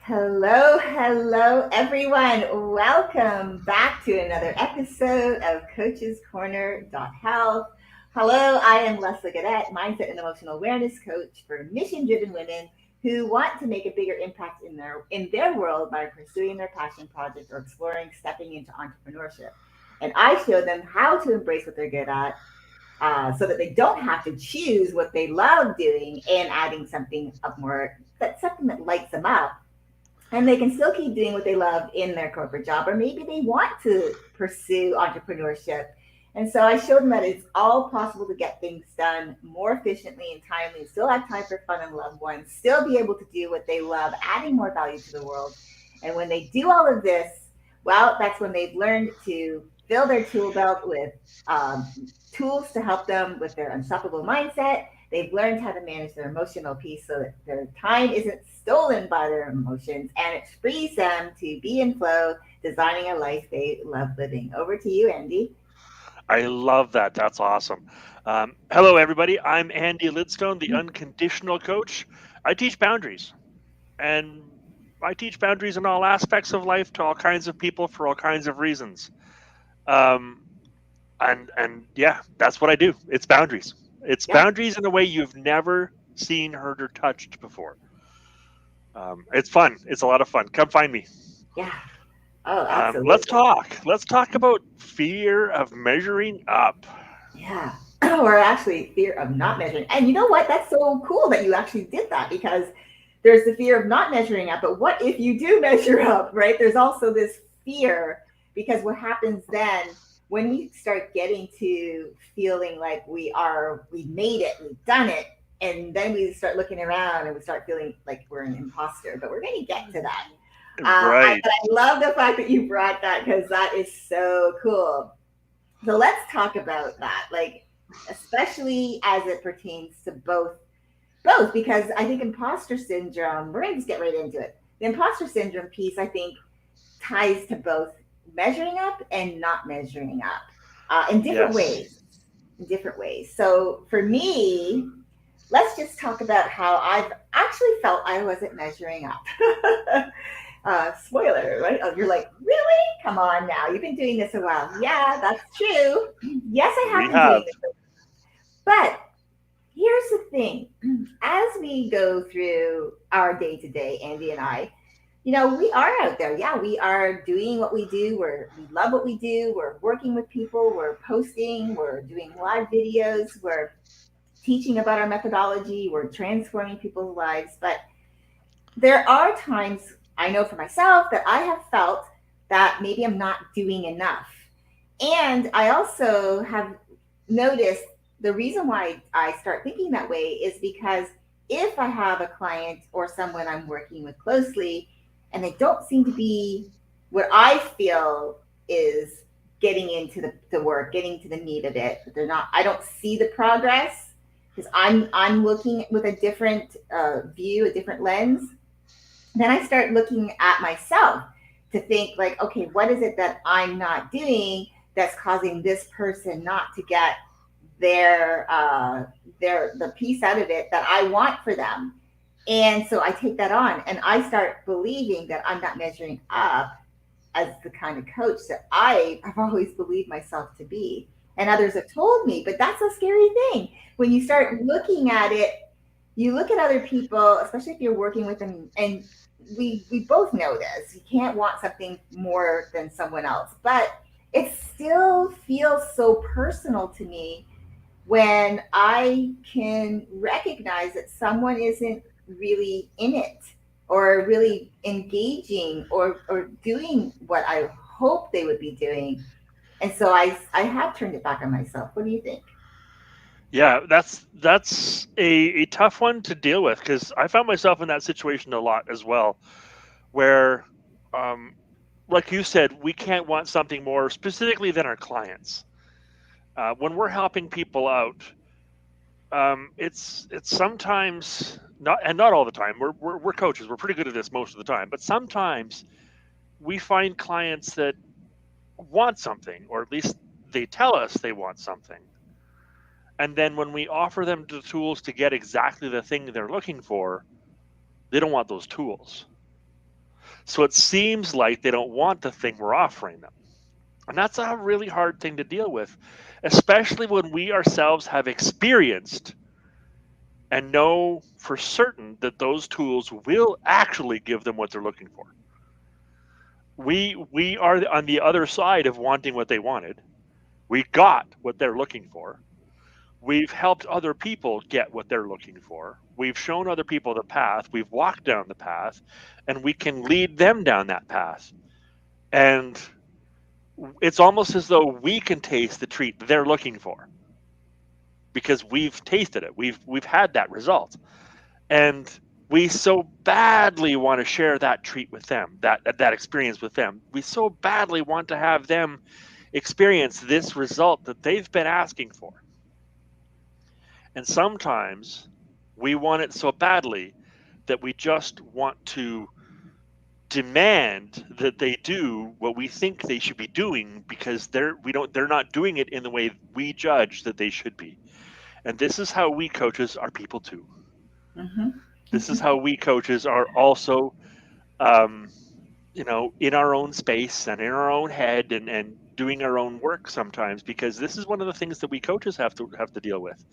Hello, everyone. Welcome back to another episode of CoachesCorner.health. Hello, I am Leslie Gadet, mindset and emotional awareness coach for mission-driven women who want to make a bigger impact in their world by pursuing their passion project or exploring stepping into entrepreneurship. And I show them how to embrace what they're good at, so that they don't have to choose what they love doing and adding something that lights them up, and they can still keep doing what they love in their corporate job, or maybe they want to pursue entrepreneurship. And so I showed them that it's all possible to get things done more efficiently and timely, still have time for fun and loved ones, still be able to do what they love, adding more value to the world. And when they do all of this, well, that's when they've learned to fill their tool belt with tools to help them with their unstoppable mindset. They've learned how to manage their emotional piece so that their time isn't stolen by their emotions, and it frees them to be in flow, designing a life they love living. Over to you, Andy. I love that. That's awesome. Hello, everybody. I'm Andy Lidstone, the unconditional coach. I teach boundaries, and I teach boundaries in all aspects of life to all kinds of people for all kinds of reasons. Um, and yeah, that's what I do. It's boundaries. It's Yeah, boundaries in a way you've never seen, heard, or touched before. It's fun. It's a lot of fun. Come find me. yeah. Oh, Let's absolutely. talk. Let's talk about fear of measuring up. Yeah. Or actually, fear of not measuring. And you know what? That's so cool that you actually did that, because there's the fear of not measuring up. But what if you do measure up, right? There's also this fear, because what happens then when we start getting to feeling like we've made it, we've done it, and then we start looking around and we start feeling like we're an imposter. But we're going to get to that. Right. I love the fact that you brought that, because that is so cool. So let's talk about that, like, especially as it pertains to both, because I think imposter syndrome. We're gonna just get right into it. The imposter syndrome piece, I think, ties to both measuring up and not measuring up, in different Yes. ways. In different ways. So for me, let's just talk about how I've actually felt I wasn't measuring up. Spoiler, right? Oh, you're like, really? Come on now. You've been doing this a while. Yeah, that's true. Yes, I have We been doing have. this. But here's the thing, as we go through our day to day, Andy and I, we are out there. Yeah, we are doing what we do. We love what we do. We're working with people. We're posting. We're doing live videos. We're teaching about our methodology. We're transforming people's lives. But there are times, I know for myself, that I have felt that maybe I'm not doing enough. And I also have noticed the reason why I start thinking that way is because if I have a client or someone I'm working with closely and they don't seem to be what I feel is getting into the work, getting to the meat of it, they're not, I don't see the progress because I'm looking with a different view, a different lens. Then I start looking at myself to think like, okay, what is it that I'm not doing that's causing this person not to get their the piece out of it that I want for them. And so I take that on and I start believing that I'm not measuring up as the kind of coach that I've always believed myself to be. And others have told me, but that's a scary thing. When you start looking at it, you look at other people, especially if you're working with them, and we both know this. You can't want something more than someone else, but it still feels so personal to me when I can recognize that someone isn't really in it or really engaging or doing what I hope they would be doing. And so I have turned it back on myself. What do you think? Yeah, that's a tough one to deal with because I found myself in that situation a lot as well, where, um, like you said, we can't want something more specifically than our clients. When we're helping people out, it's sometimes not, and not all the time. We're coaches. We're pretty good at this most of the time, but sometimes we find clients that want something, or at least they tell us they want something. And then when we offer them the tools to get exactly the thing they're looking for, they don't want those tools. So it seems like they don't want the thing we're offering them. And that's a really hard thing to deal with, especially when we ourselves have experienced and know for certain that those tools will actually give them what they're looking for. We are on the other side of wanting what they wanted. We got what they're looking for. We've helped other people get what they're looking for. We've shown other people the path. We've walked down the path, and we can lead them down that path. And it's almost as though we can taste the treat they're looking for because we've tasted it. We've had that result. And we so badly want to share that treat with them, that experience with them. We so badly want to have them experience this result that they've been asking for. And sometimes we want it so badly that we just want to demand that they do what we think they should be doing because they're not doing it in the way we judge that they should be. And this is how we coaches are people too. Mm-hmm. This is how we coaches are also um, in our own space and in our own head and doing our own work sometimes, because this is one of the things that we coaches have to deal with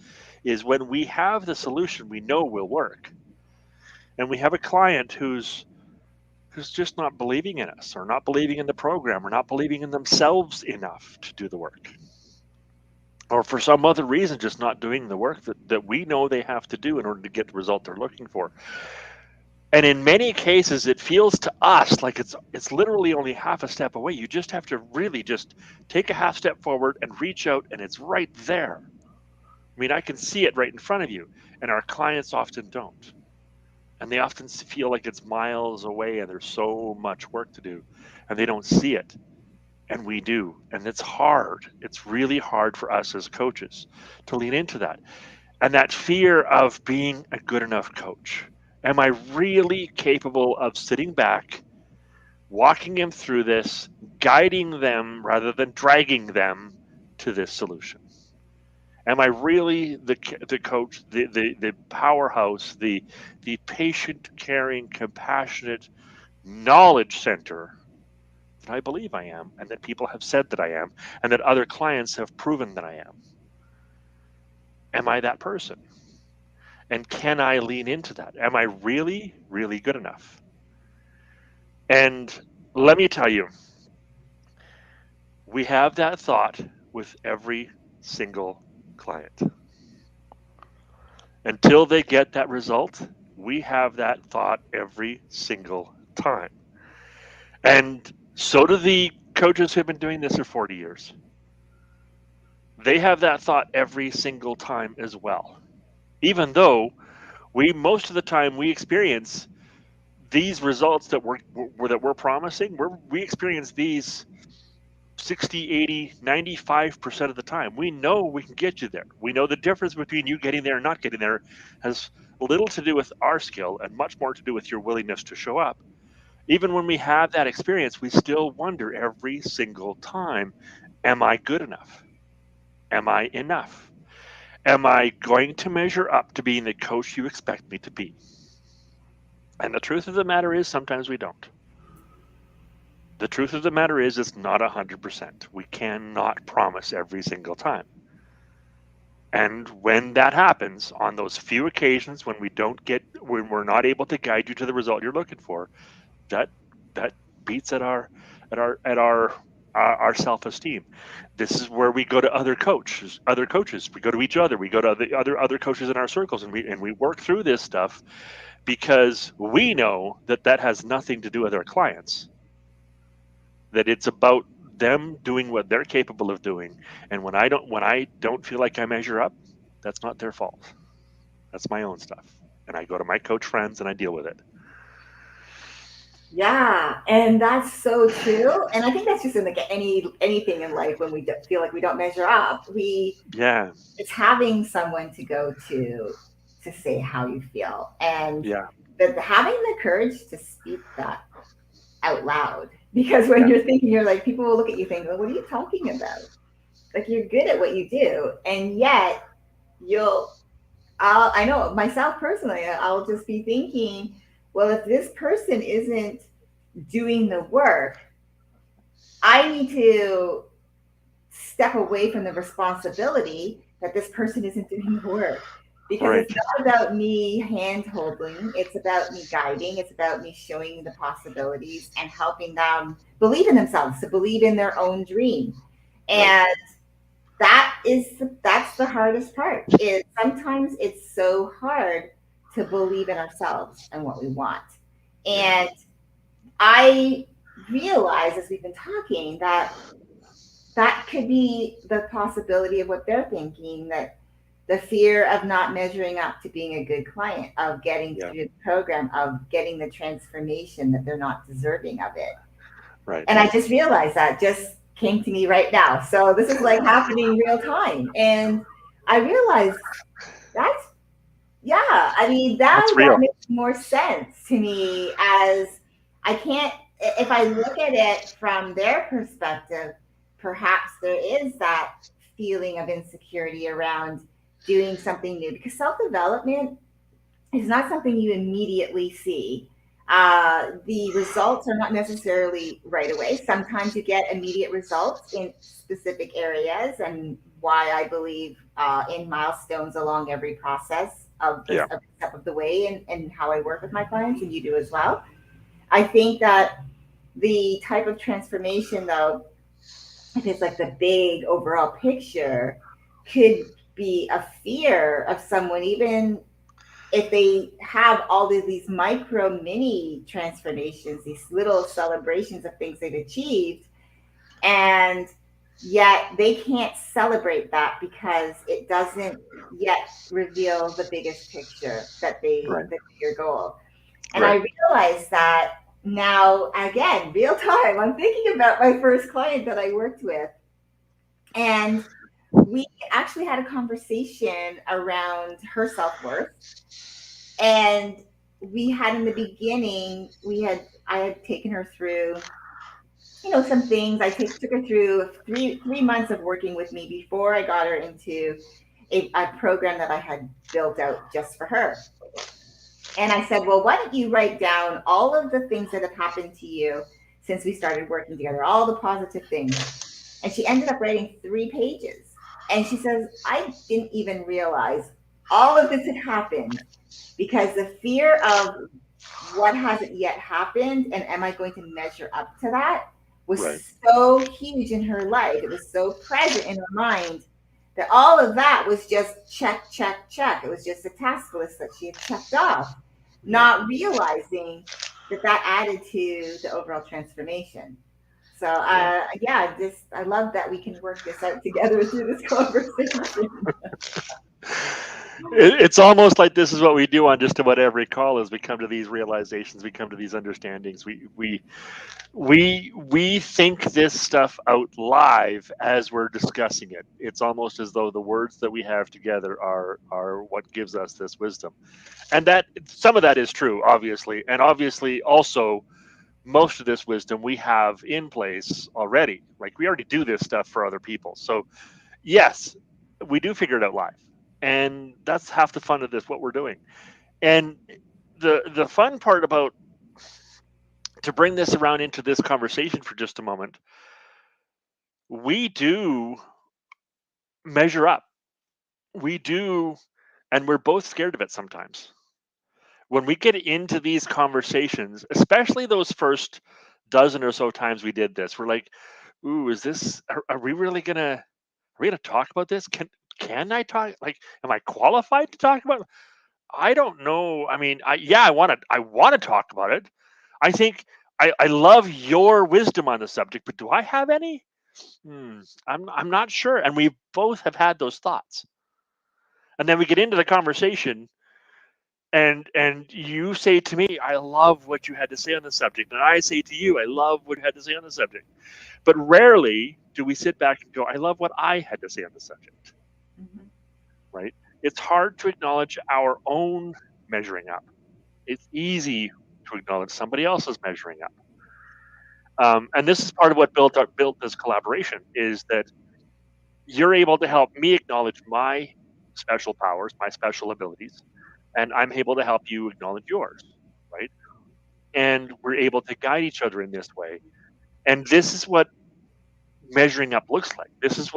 is when we have the solution we know will work and we have a client who's just not believing in us or not believing in the program or not believing in themselves enough to do the work, or for some other reason just not doing the work that we know they have to do in order to get the result they're looking for. And in many cases, it feels to us like it's literally only half a step away. You just have to really just take a half step forward and reach out, and it's right there. I mean, I can see it right in front of you, and our clients often don't. And they often feel like it's miles away, and there's so much work to do, and they don't see it. And we do. And it's hard. It's really hard for us as coaches to lean into that. And that fear of being a good enough coach. Am I really capable of sitting back, walking them through this, guiding them rather than dragging them to this solution? Am I really the coach, the powerhouse, the patient, caring, compassionate knowledge center that I believe I am, and that people have said that I am, and that other clients have proven that I am? Am I that person? And can I lean into that? Am I really, really good enough? And let me tell you, we have that thought with every single client. Until they get that result, we have that thought every single time. And so do the coaches who've been doing this for 40 years. They have that thought every single time as well. Even though most of the time we experience these results that we're promising, we experience these 60, 80, 95% of the time. We know we can get you there. We know the difference between you getting there and not getting there has little to do with our skill and much more to do with your willingness to show up. Even when we have that experience, we still wonder every single time, am I good enough? Am I enough? Am I going to measure up to being the coach you expect me to be? And the truth of the matter is, sometimes we don't. The truth of the matter is, it's not 100%. We cannot promise every single time. And when that happens, on those few occasions when we're not able to guide you to the result you're looking for, that that beats at our self-esteem. This is where we go to other coaches. We go to each other. We go to the other coaches in our circles, and we work through this stuff because we know that has nothing to do with our clients. That it's about them doing what they're capable of doing. And when I don't feel like I measure up, that's not their fault. That's my own stuff. And I go to my coach friends and I deal with it. Yeah, and that's so true. And I think that's just in like anything in life when we feel like we don't measure up. Yeah, It's having someone to go to say how you feel, and yeah, having the courage to speak that out loud. Because when yeah, you're thinking, you're like, people will look at you thinking, well, what are you talking about? Like, you're good at what you do, and yet you'll I know myself personally, I'll just be thinking, well, if this person isn't doing the work, I need to step away from the responsibility that this person isn't doing the work, because Right. it's not about me hand holding, it's about me guiding, it's about me showing the possibilities and helping them believe in themselves, to believe in their own dream. Right. And that's the hardest part, is sometimes it's so hard to believe in ourselves and what we want. Yeah. And I realize, as we've been talking, that that could be the possibility of what they're thinking, that the fear of not measuring up to being a good client, of getting Yeah. through the program, of getting the transformation, that they're not deserving of it. Right. And I just realized that just came to me right now. So this is like happening real time. And I realized that's, yeah, I mean, That's now that real. makes more sense to me, as I can't, if I look at it from their perspective, perhaps there is that feeling of insecurity around doing something new, because self development is not something you immediately see. The results are not necessarily right away. Sometimes you get immediate results in specific areas, and why I believe in milestones along every process of this Yeah. of step of the way, and how I work with my clients, and you do as well. I think that the type of transformation, though, if it's like the big overall picture, could be a fear of someone, even if they have all of these micro mini transformations, these little celebrations of things they've achieved, and yet they can't celebrate that because it doesn't yet reveal the biggest picture, that Right. the bigger goal. And Right. I realized that now, again, real time. I'm thinking about my first client that I worked with, and we actually had a conversation around her self worth. And we had, in the beginning, we had I had taken her through, some things. Took her through three months of working with me before I got her into a program that I had built out just for her. And I said, well, why don't you write down all of the things that have happened to you since we started working together, all the positive things. And she ended up writing 3 pages. And she says, I didn't even realize all of this had happened, because the fear of what hasn't yet happened, and am I going to measure up to that, was Right. so huge in her life. It was so present in her mind, that all of that was just check, check, check. It was just a task list that she had checked off, Yeah. not realizing that that added to the overall transformation. So, Yeah. yeah, just I love that we can work this out together through this conversation. It's almost like this is what we do on just about every call, is we come to these realizations, we come to these understandings, we think this stuff out live as we're discussing it. It's almost as though the words that we have together are what gives us this wisdom. And that some of that is true, obviously, and obviously also most of this wisdom we have in place already. Like, we already do this stuff for other people. So yes, we do figure it out live, and that's half the fun of this, what we're doing. And the fun part about, to bring this around into this conversation for just a moment, we do measure up. We do, and we're both scared of it sometimes. When we get into these conversations, especially those first dozen or so times we did this, we're like, "Ooh, is this? Are we really gonna? Are we gonna talk about this? Can I talk? Like, am I qualified to talk about it? I don't know. I mean, I want to talk about it. I think I love your wisdom on the subject, but do I have any? I'm not sure." And we both have had those thoughts. And then we get into the conversation, and you say to me, "I love what you had to say on the subject," and I say to you, "I love what you had to say on the subject." But rarely do we sit back and go, "I love what I had to say on the subject." Mhm. Right? It's hard to acknowledge our own measuring up. It's easy to acknowledge somebody else's measuring up. And this is part of what built this collaboration, is that you're able to help me acknowledge my special powers, my special abilities, and I'm able to help you acknowledge yours. Right? and we're able to guide each other in this way. And this is what measuring up looks like. This is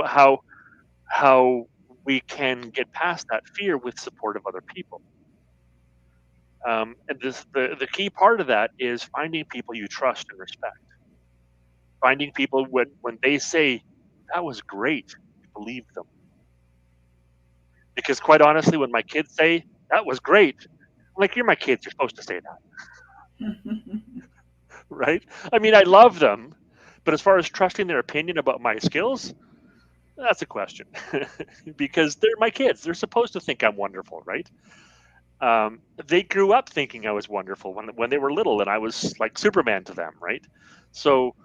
how we can get past that fear with support of other people. And the key part of that is finding people you trust and respect. Finding people when they say that was great, you believe them. Because quite honestly, when my kids say that was great, I'm like, you're my kids, you're supposed to say that, right? I mean, I love them, but as far as trusting their opinion about my skills, that's a question. Because they're my kids, they're supposed to think I'm wonderful, right? They grew up thinking I was wonderful when they were little, and I was like Superman to them, right? So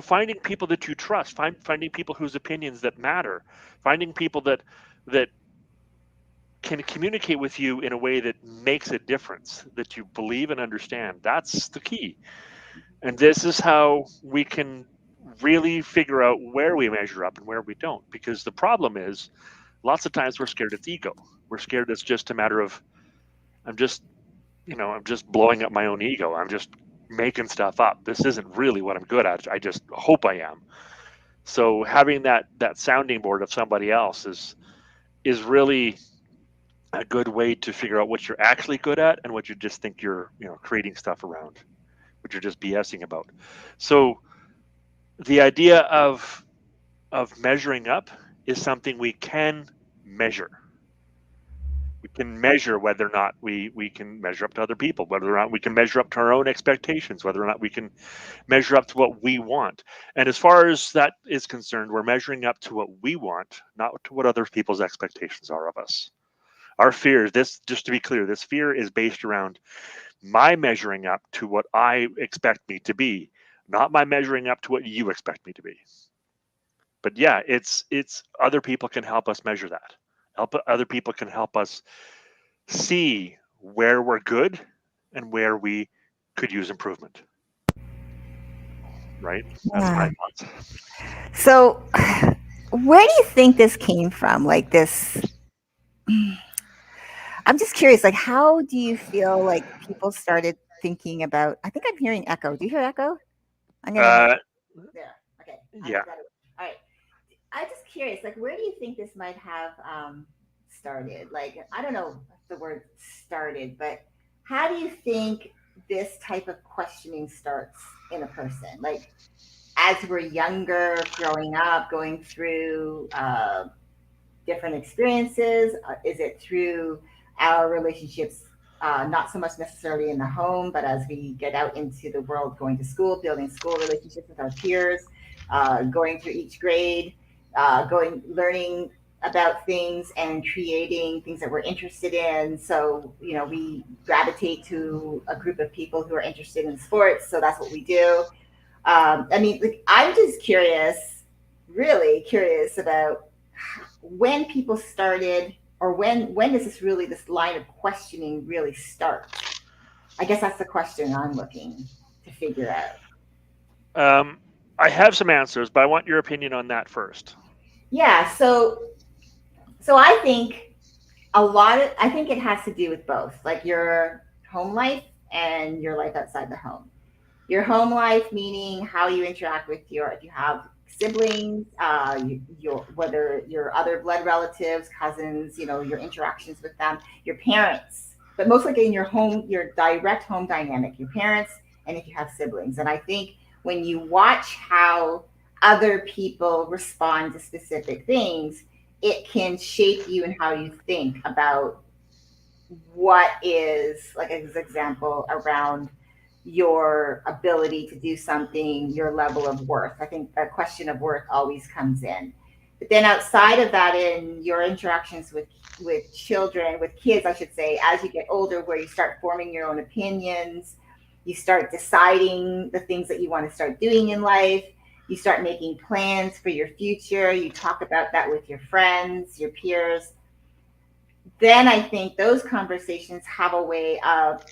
finding people that you trust, finding people whose opinions that matter, finding people that can communicate with you in a way that makes a difference, that you believe and understand. That's the key. And this is how we can really figure out where we measure up and where we don't. Because the problem is, lots of times we're scared it's ego. We're scared it's just a matter of, I'm just, I'm just blowing up my own ego. I'm just making stuff up. This isn't really what I'm good at. I just hope I am. So having that sounding board of somebody else is really a good way to figure out what you're actually good at and what you just think you're creating stuff around, what you're just BSing about. So the idea of measuring up is something we can measure. We can measure whether or not we can measure up to other people, whether or not we can measure up to our own expectations, whether or not we can measure up to what we want. And as far as that is concerned, we're measuring up to what we want, not to what other people's expectations are of us. Our fear, this, just to be clear, this fear is based around my measuring up to what I expect me to be, not my measuring up to what you expect me to be. But yeah, it's other people can help us measure that. Help other people can help us see where we're good and where we could use improvement. Right? That's my Yeah. thoughts. So, where do you think this came from? Like this, I'm just curious. Like, how do you feel like people started thinking about? I think I'm hearing echo. Do you hear echo? I'm gonna Uh, there. Okay, I yeah. moved that. All right. I'm just curious. Like, where do you think this might have started? Like, I don't know if the word started, but how do you think this type of questioning starts in a person? Like, as we're younger, growing up, going through different experiences? Is it through our relationships, not so much necessarily in the home, but as we get out into the world, going to school, building school relationships with our peers, going through each grade, learning about things and creating things that we're interested in. So, we gravitate to a group of people who are interested in sports. So that's what we do. I mean, like, I'm just curious, really curious about when people started, or when does this line of questioning really start? I guess that's the question I'm looking to figure out. Um, I have some answers, but I want your opinion on that first. Yeah, so I think it has to do with both, like your home life and your life outside the home. Your home life, meaning how you interact with if you have siblings, whether your other blood relatives, cousins, your interactions with them, your parents, but most likely in your home, your direct home dynamic, your parents, and if you have siblings. And I think when you watch how other people respond to specific things, it can shape you and how you think about what is, like, as an example, around your ability to do something, your level of worth. I think a question of worth always comes in. But then outside of that, in your interactions with children, with kids, I should say, as you get older, where you start forming your own opinions, you start deciding the things that you want to start doing in life. You start making plans for your future. You talk about that with your friends, your peers. Then I think those conversations have a way of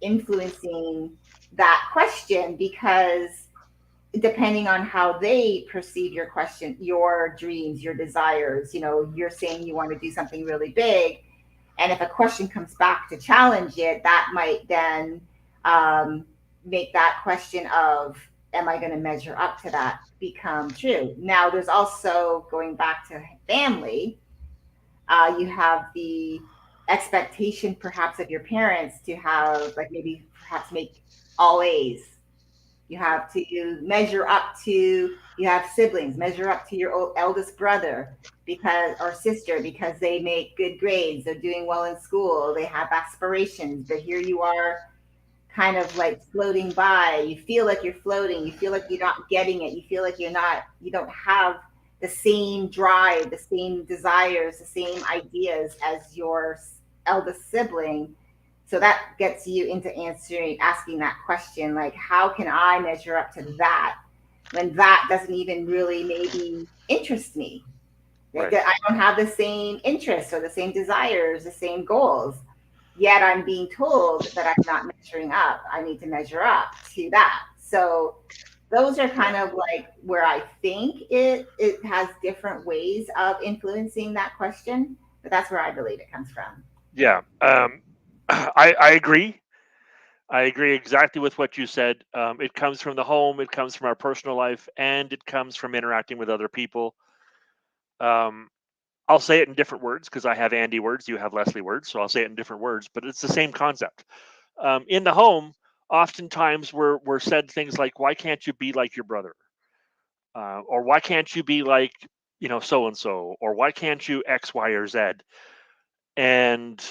influencing that question, because depending on how they perceive your question, your dreams, your desires, you're saying you want to do something really big. And if a question comes back to challenge it, that might then um, make that question of, am I going to measure up to that, become true. Now, there's also going back to family, you have the expectation perhaps of your parents to have, like, maybe perhaps make all A's. You have to measure up to, you have siblings, measure up to your eldest brother because, or sister, because they make good grades, they're doing well in school, they have aspirations, but here you are kind of like floating by. You feel like you're floating. You feel like you're not getting it. You feel like you don't have the same drive, the same desires, the same ideas as your eldest sibling. So that gets you into asking that question, like, how can I measure up to that when that doesn't even really maybe interest me? Like, Right. I don't have the same interests or the same desires, the same goals. Yet I'm being told that I'm not measuring up. I need to measure up to that. So those are Yeah. kind of like where I think it has different ways of influencing that question, but that's where I believe it comes from. Yeah. I agree. I agree exactly with what you said. It comes from the home, it comes from our personal life, and it comes from interacting with other people. Um, I'll say it in different words because I have Andy words, you have Leslie words, so I'll say it in different words, but it's the same concept. In the home, oftentimes we're said things like, "Why can't you be like your brother?" Or "Why can't you be like so and so?" Or "Why can't you X, Y, or Z?" And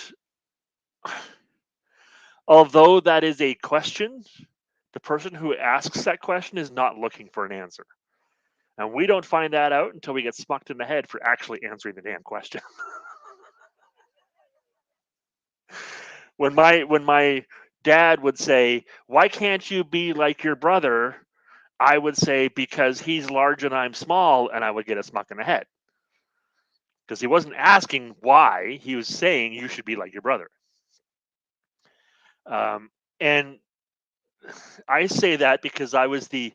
although that is a question, the person who asks that question is not looking for an answer. And we don't find that out until we get smucked in the head for actually answering the damn question. When my dad would say, "Why can't you be like your brother?" I would say, "Because he's large and I'm small," and I would get a smuck in the head. Because he wasn't asking why, he was saying you should be like your brother. And I say that because I was the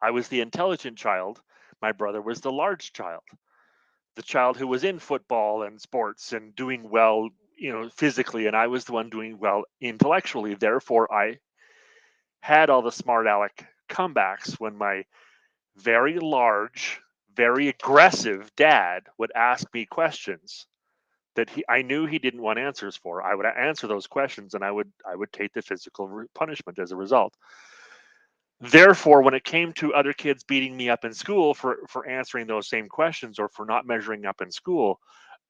intelligent child. My brother was the large child, the child who was in football and sports and doing well, physically, and I was the one doing well intellectually. Therefore, I had all the smart aleck comebacks when my very large, very aggressive dad would ask me questions that I knew he didn't want answers for. I would answer those questions, and I would take the physical punishment as a result. Therefore, when it came to other kids beating me up in school for answering those same questions or for not measuring up in school,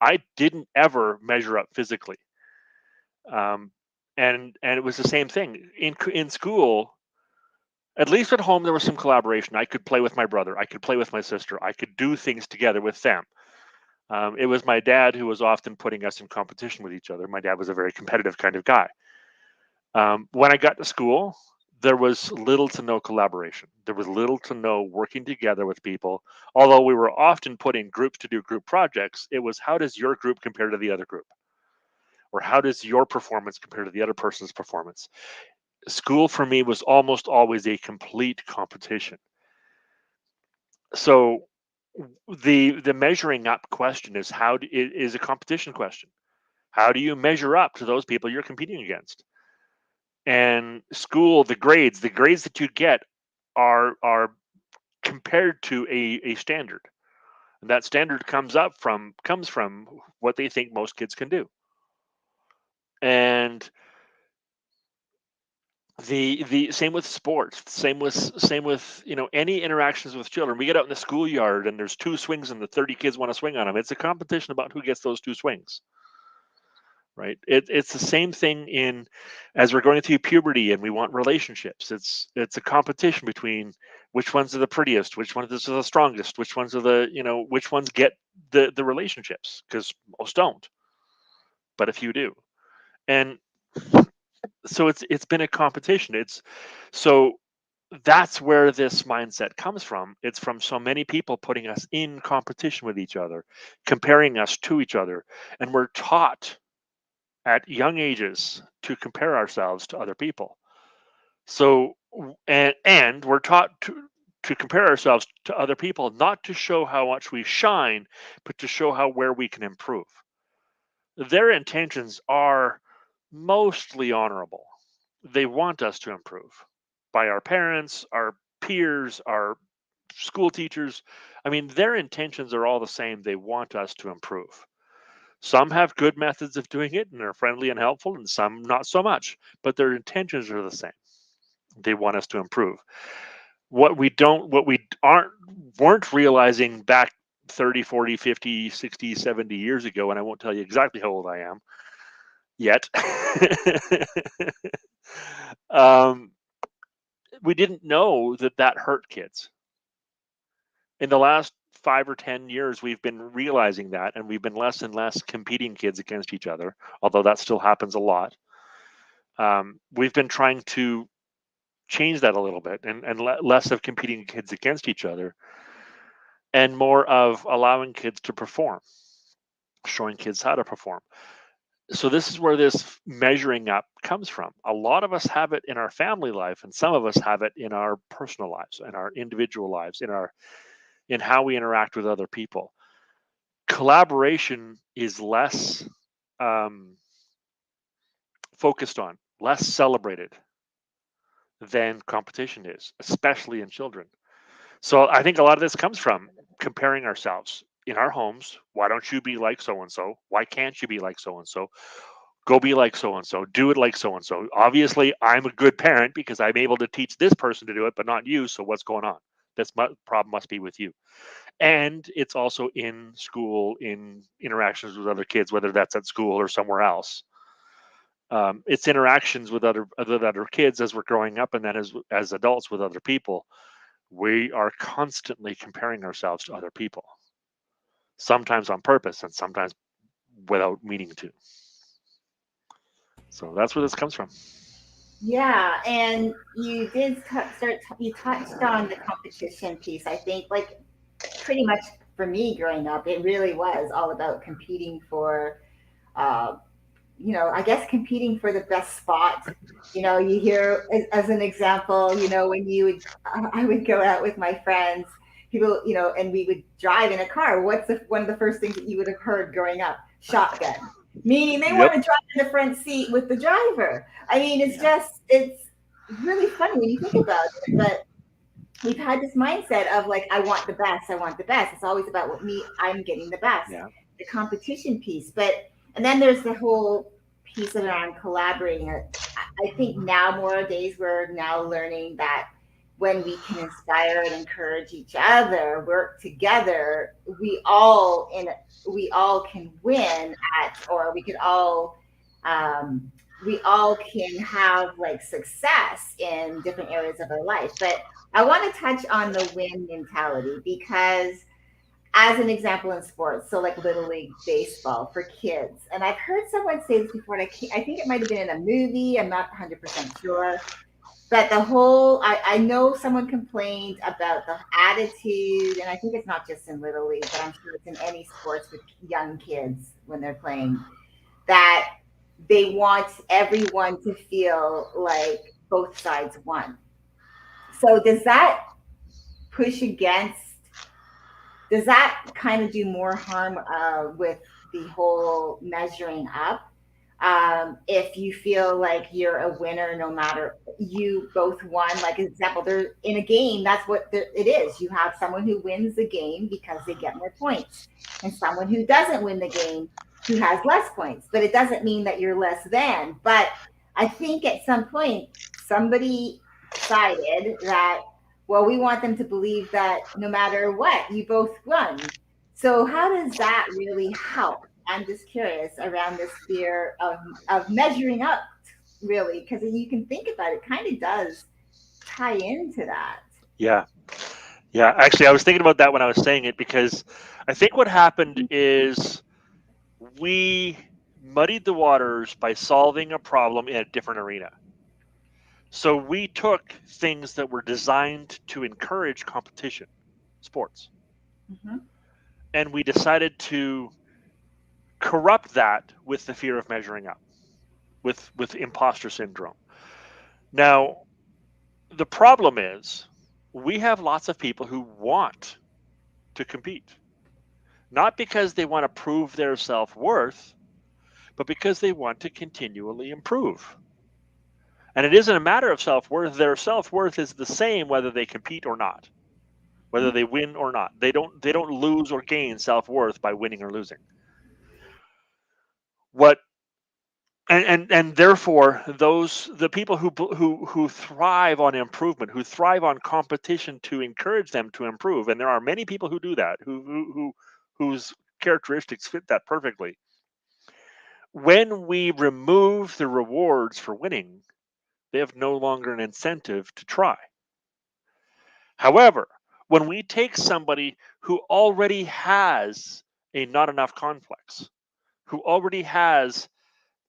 I didn't ever measure up physically. Um, and it was the same thing in school. At least at home, there was some collaboration. I could play with my brother. I could play with my sister. I could do things together with them. It was my dad who was often putting us in competition with each other. My dad was a very competitive kind of guy. When I got to school, there was little to no collaboration. There was little to no working together with people. Although we were often put in groups to do group projects, it was, how does your group compare to the other group? Or how does your performance compare to the other person's performance? School for me was almost always a complete competition. So the measuring up question is a competition question. How do you measure up to those people you're competing against? And school, the grades that you get are compared to a standard. And that standard comes from what they think most kids can do. And the same with sports, same with any interactions with children. We get out in the schoolyard and there's two swings and the 30 kids want to swing on them. It's a competition about who gets those two swings. Right, it's the same thing in as we're going through puberty and we want relationships. It's a competition between which ones are the prettiest, which ones are the strongest, which ones get the relationships, because most don't, but a few do. And so it's been a competition. So that's where this mindset comes from. It's from so many people putting us in competition with each other, comparing us to each other, and we're taught at young ages to compare ourselves to other people. So and we're taught to compare ourselves to other people, not to show how much we shine, but to show how where we can improve. their intentions are mostly honorable. They want us to improve by our parents, our peers, our school teachers. I mean, their intentions are all the same. They want us to improve. Some have good methods of doing it and are friendly and helpful, and some not so much, but their intentions are the same. They want us to improve. What we aren't weren't realizing back 30, 40, 50, 60, 70 years ago, and I won't tell you exactly how old I am yet. um, we didn't know that that hurt kids. In the last 5 or 10 years, we've been realizing that, and we've been less and less competing kids against each other, although that still happens a lot. We've been trying to change that a little bit, and less of competing kids against each other and more of allowing kids to perform, showing kids how to perform. So this is where this measuring up comes from. A lot of us have it in our family life, and some of us have it in our personal lives, in our individual lives, in how we interact with other people. Collaboration is less um, focused on, less celebrated than competition is, especially in children. So I think a lot of this comes from comparing ourselves in our homes. Why don't you be like so and so? Why can't you be like so and so? Go be like so and so. Do it like so and so. Obviously, I'm a good parent because I'm able to teach this person to do it, but not you. So what's going on? This problem must be with you. And it's also in school, in interactions with other kids, whether that's at school or somewhere else. It's interactions with other kids as we're growing up, and then as adults with other people. We are constantly comparing ourselves to other people, sometimes on purpose and sometimes without meaning to. So that's where this comes from. Yeah, and you did you touched on the competition piece. I think, like, pretty much for me growing up, it really was all about competing for, uh, I guess competing for the best spot. You hear, as an example, when I would go out with my friends, people, and we would drive in a car. What's one of the first things that you would have heard growing up? Shotgun. Meaning they want Yep. to drive in the front seat with the driver. I mean, Yeah. it's really funny when you think about it, but we've had this mindset of, like, I want the best, I want the best. It's always about what me, I'm getting the best, Yeah. the competition piece. But and then there's the whole piece around collaborating. I think now more days we're now learning that when we can inspire and encourage each other, work together, we all can win at, or um, we all can have, like, success in different areas of our life. But I want to touch on the win mentality because, as an example in sports, so like Little League Baseball for kids, and I've heard someone say this before, and I think it might have been in a movie, I'm not 100% sure, but I know someone complained about the attitude, and I think it's not just in Little League, but I'm sure it's in any sports with young kids when they're playing, that they want everyone to feel like both sides won. So push against does that kind of do more harm with the whole measuring up? If you feel like you're a winner, no matter you both won, like example, they're in a game, that's what it is. You have someone who wins the game because they get more points, and someone who doesn't win the game who has less points. But it doesn't mean that you're less than. But I think at some point, somebody decided that, well, we want them to believe that no matter what, you both won. So how does that really help? I'm just curious around this fear of measuring up, really, because you can think about it, kind of does tie into that. Yeah. Yeah. Actually, I was thinking about that when I was saying it because I think what happened is we muddied the waters by solving a problem in a different arena. So we took things that were designed to encourage competition, sports, Mm-hmm. and we decided to corrupt that with the fear of measuring up, with imposter syndrome. Now, the problem is we have lots of people who want to compete, not because they want to prove their self worth, but because they want to continually improve. And it isn't a matter of self worth. Their self worth is the same whether they compete or not, whether they win or not. They don't lose or gain self worth by winning or losing. What and therefore those the people who thrive on improvement, who thrive on competition to encourage them to improve, and there are many people who do that, whose characteristics fit that perfectly. When we remove the rewards for winning, they have no longer an incentive to try. However, when we take somebody who already has a not enough complex, who already has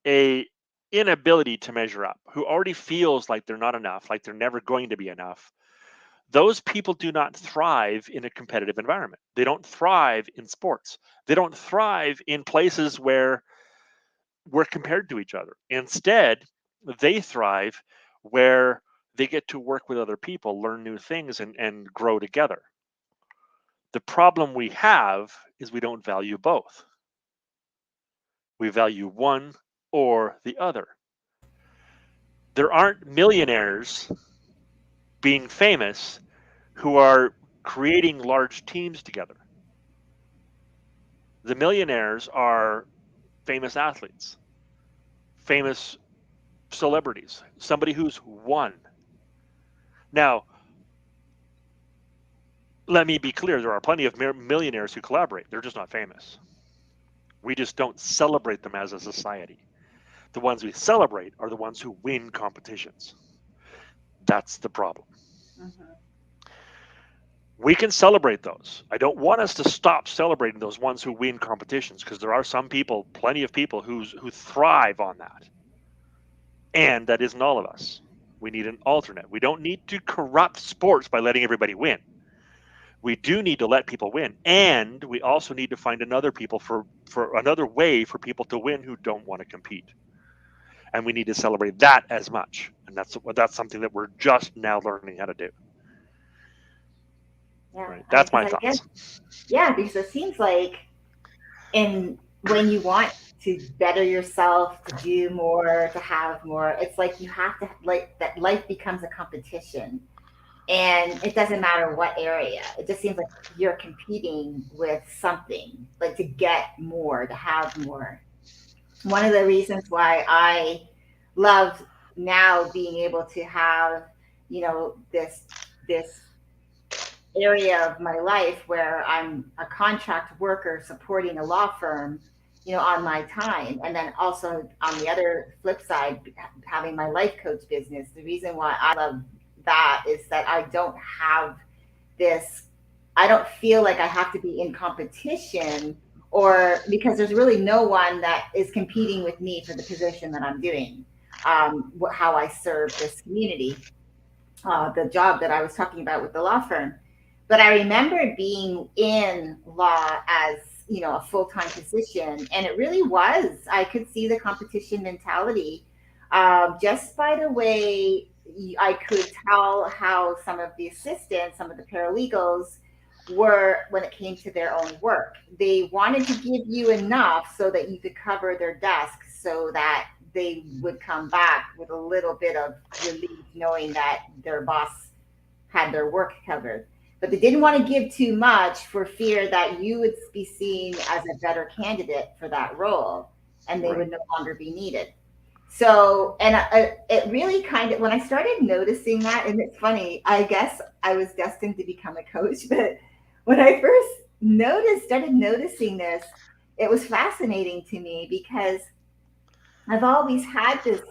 a inability to measure up, who already feels like they're not enough, like they're never going to be enough, those people do not thrive in a competitive environment. They don't thrive in sports. They don't thrive in places where we're compared to each other. Instead, they thrive where they get to work with other people, learn new things, and grow together. The problem we have is we don't value both. We value one or the other. There aren't millionaires being famous who are creating large teams together. The millionaires are famous athletes, famous celebrities, somebody who's won. Now, let me be clear, there are plenty of millionaires who collaborate. They're just not famous. We just don't celebrate them as a society. The ones we celebrate are the ones who win competitions. That's the problem. Mhm. We can celebrate those. I don't want us to stop celebrating those ones who win competitions, because there are some people, plenty of people who thrive on that. And that isn't all of us. We need an alternate. We don't need to corrupt sports by letting everybody win. We do need to let people win, and we also need to find another people for another way for people to win who don't want to compete. And we need to celebrate that as much. And that's something that we're just now learning how to do. Yeah, Right. I That's because my I guess thoughts. yeah, because it seems like in when you want to better yourself, to do more, to have more, it's like you have to like that life becomes a competition. And it doesn't matter what area. It just seems like you're competing with something, like to get more, to have more. One of the reasons why I love now being able to have, this area of my life where I'm a contract worker supporting a law firm, on my time. And then also on the other flip side, having my life coach business. The reason why I love that is that this, I don't feel like I have to be in competition, or because there's really no one that is competing with me for the position that I'm doing, how I serve this community, the job that I was talking about with the law firm. But I remember being in law as, a full time position, and it really was. I could see the competition mentality, just by the way I could tell how some of the assistants, some of the paralegals were when it came to their own work. They wanted to give you enough so that you could cover their desk, so that they would come back with a little bit of relief knowing that their boss had their work covered. But they didn't want to give too much for fear that you would be seen as a better candidate for that role and they Right. would no longer be needed. So, and it really kind of, when I started noticing that, and it's funny, I guess I was destined to become a coach, but when I first started noticing this, it was fascinating to me because I've always had this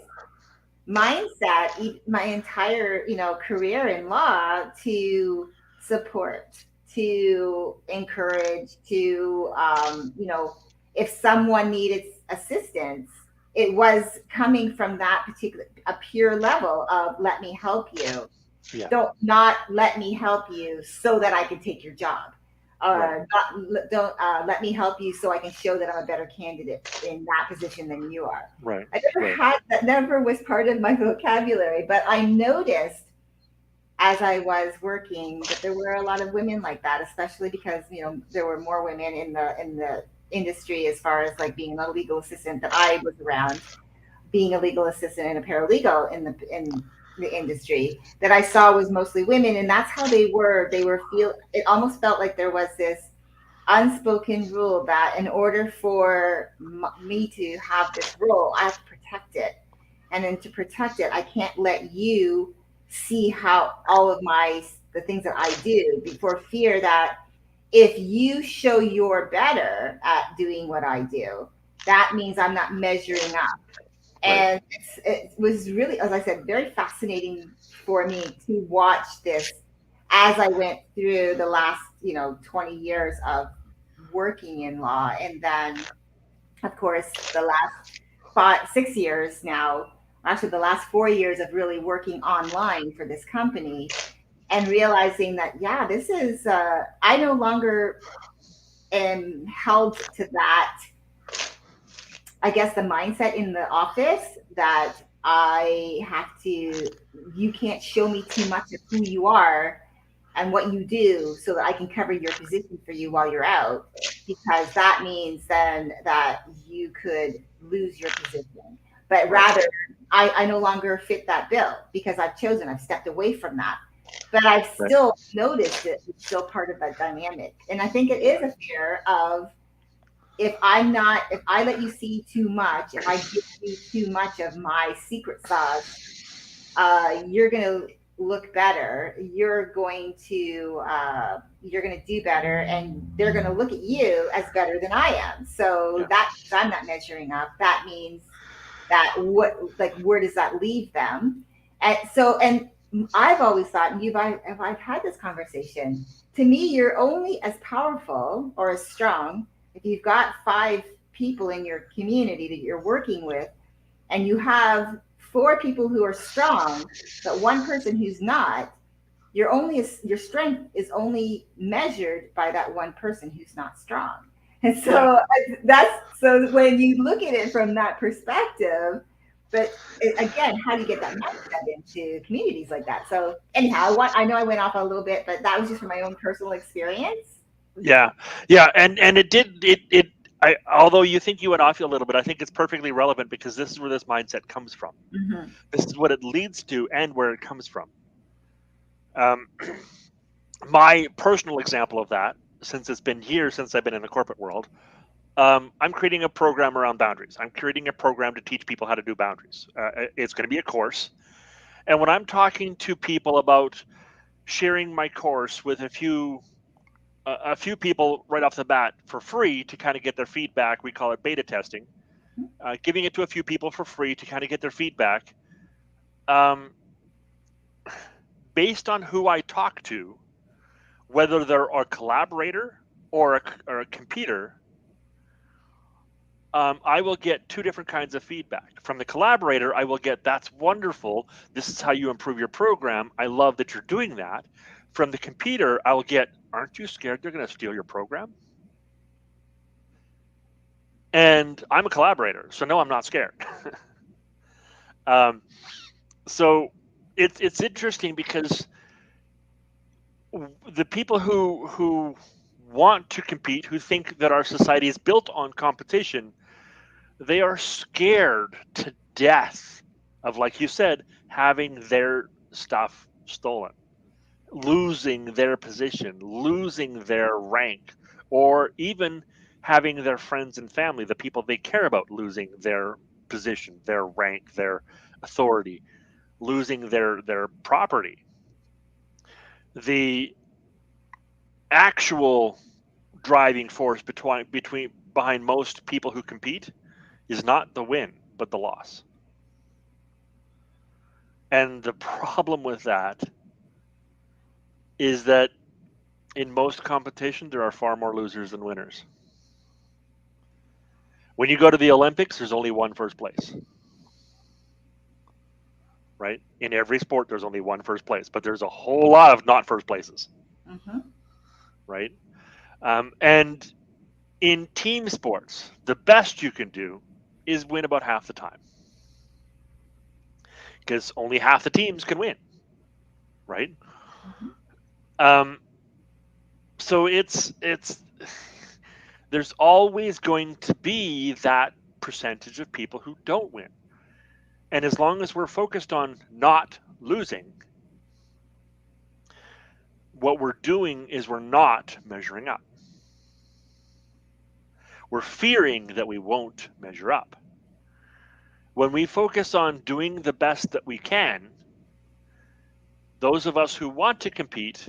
mindset my entire career in law to support, to encourage, to if someone needed assistance, it was coming from that particular a pure level of let me help you, Yeah. don't not let me help you so that I can take your job, Right. or not, don't let me help you so I can show that I'm a better candidate in that position than you are. Right. I never Right. had that, never was part of my vocabulary, but I noticed as I was working that there were a lot of women like that, especially because there were more women in the industry as far as like being a legal assistant that I was around, being a legal assistant and a paralegal in the industry that I saw was mostly women, and that's how they were. They were feel. It almost felt like there was this unspoken rule that in order for me to have this role, I have to protect it, and then to protect it, I can't let you see how all of my the things that I do, for fear that if you show you're better at doing what I do, that means I'm not measuring up. Right. And it was really, as I said, very fascinating for me to watch this as I went through the last, 20 years of working in law. And then, of course, the last 6 years now, actually the last 4 years of really working online for this company and realizing that, yeah, this is, I no longer am held to that, I guess, the mindset in the office that I have to, you can't show me too much of who you are and what you do so that I can cover your position for you while you're out, because that means then that you could lose your position. But Right. rather, I no longer fit that bill because I've stepped away from that. But I've Right. still noticed it. It's still part of that dynamic. And I think it is a fear of, if I let you see too much, if I give you too much of my secret sauce, you're gonna look better. You're gonna do better, and they're gonna look at you as better than I am. So Yeah. that means I'm not measuring up. That means that where does that leave them? And I've always thought, and I've had this conversation. To me, you're only as powerful or as strong if you've got 5 people in your community that you're working with, and you have 4 people who are strong, but one person who's not. Your strength is only measured by that one person who's not strong. And Yeah. so that's so when you look at it from that perspective, but again, how do you get that mindset into communities like that? So anyhow, I know I went off a little bit, but that was just from my own personal experience. Yeah. Yeah. And it did it. Although you think you went off a little bit, I think it's perfectly relevant because this is where this mindset comes from. Mm-hmm. This is what it leads to and where it comes from. Um, my personal example of that, since it's been years since I've been in the corporate world, I'm creating a program around boundaries. I'm creating a program to teach people how to do boundaries. It's going to be a course. And when I'm talking to people about sharing my course with a few people right off the bat for free to kind of get their feedback, we call it beta testing. Giving it to a few people for free to kind of get their feedback. Um, Based on who I talk to, whether they're a collaborator or a competitor, I will get two different kinds of feedback. From the collaborator, I will get, that's wonderful. This is how you improve your program. I love that you're doing that. From the competitor, I will get, aren't you scared they're going to steal your program? And I'm a collaborator, so no, I'm not scared. um, so it's interesting because the people who want to compete, who think that our society is built on competition, they are scared to death of, like you said, having their stuff stolen, losing their position, losing their rank, or even having their friends and family, the people they care about, losing their position, their rank, their authority, losing their property. The actual driving force between behind most people who compete is not the win, but the loss. And the problem with that is that in most competition, there are far more losers than winners. When you go to the Olympics, there's only one first place, right? In every sport, there's only one first place, but there's a whole lot of not first places, Mm-hmm. right? And in team sports, the best you can do is win about half the time because only half the teams can win, right? Mm-hmm. Um, so it's There's always going to be that percentage of people who don't win. And as long as we're focused on not losing, what we're doing is we're not measuring up. We're fearing that we won't measure up. When we focus on doing the best that we can, those of us who want to compete